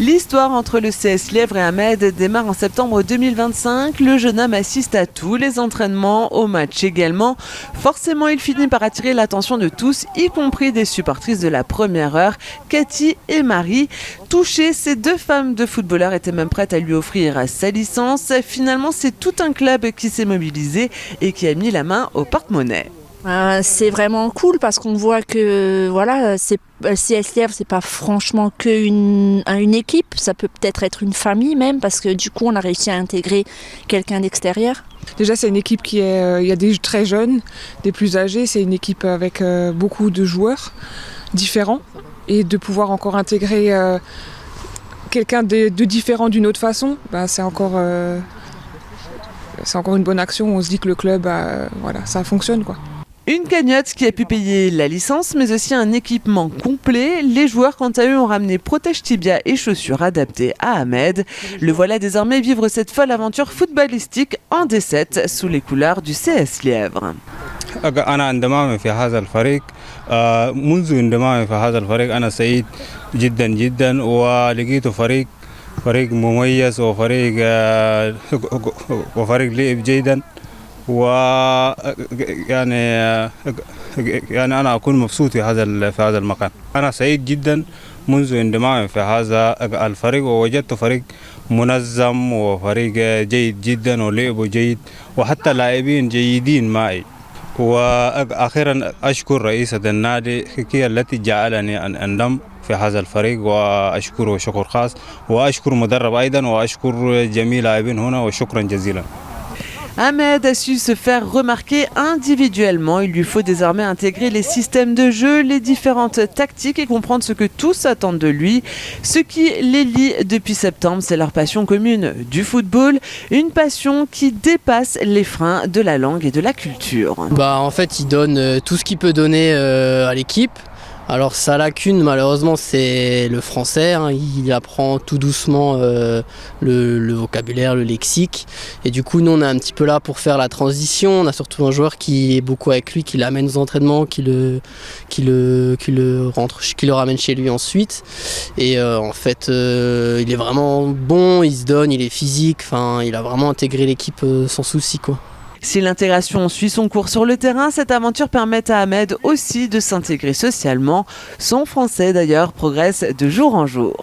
L'histoire entre le CS Lièvre et Ahmed démarre en septembre 2025. Le jeune homme assiste à tous les entraînements, au match également. Forcément, il finit par attirer l'attention de tous, y compris des supportrices de la première heure, Cathy et Marie. Touchées, ces deux femmes de footballeurs étaient même prêtes à lui offrir sa licence. Finalement, c'est tout un club qui s'est mobilisé et qui a mis la main au porte-monnaie. C'est vraiment cool parce qu'on voit que voilà, le CS Lièvre, c'est pas franchement qu'une équipe, ça peut peut-être être une famille même, parce que du coup on a réussi à intégrer quelqu'un d'extérieur. Déjà c'est une équipe il y a des très jeunes, des plus âgés, c'est une équipe avec beaucoup de joueurs différents, et de pouvoir encore intégrer quelqu'un de différent d'une autre façon, c'est encore une bonne action. On se dit que le club, voilà, ça fonctionne quoi. Une cagnotte qui a pu payer la licence, mais aussi un équipement complet. Les joueurs, quant à eux, ont ramené protège-tibia et chaussures adaptées à Ahmed. Le voilà désormais vivre cette folle aventure footballistique en D7 sous les couleurs du CS Lièvre. أنا انضمامي في هذا الفريق منذ انضمامي في هذا الفريق أنا سعيد جدا جدا ولقيته فريق مميز وفريق لعب جيدا يعني أنا أكون مبسوط في هذا المكان. أنا سعيد جدا منذ انضمامي في هذا الفريق ووجدت فريق منظم وفريق جيد جدا ولعبه جيد وحتى لاعبين جيدين معي. وأخيرا أشكر رئيسة النادي هي التي جعلني أن أنضم في هذا الفريق وأشكره شكر خاص وأشكر مدرب أيضا وأشكر جميع لاعبين هنا وشكرا جزيلا. Ahmed a su se faire remarquer individuellement. Il lui faut désormais intégrer les systèmes de jeu, les différentes tactiques et comprendre ce que tous attendent de lui. Ce qui les lie depuis septembre, c'est leur passion commune du football, une passion qui dépasse les freins de la langue et de la culture. En fait, il donne tout ce qu'il peut donner à l'équipe. Alors sa lacune malheureusement c'est le français, il apprend tout doucement le vocabulaire, le lexique, et du coup nous on est un petit peu là pour faire la transition. On a surtout un joueur qui est beaucoup avec lui, qui l'amène aux entraînements, qui le ramène chez lui ensuite, et en fait il est vraiment bon, il se donne, il est physique, il a vraiment intégré l'équipe sans souci quoi. Si l'intégration suit son cours sur le terrain, cette aventure permet à Ahmed aussi de s'intégrer socialement. Son français d'ailleurs progresse de jour en jour.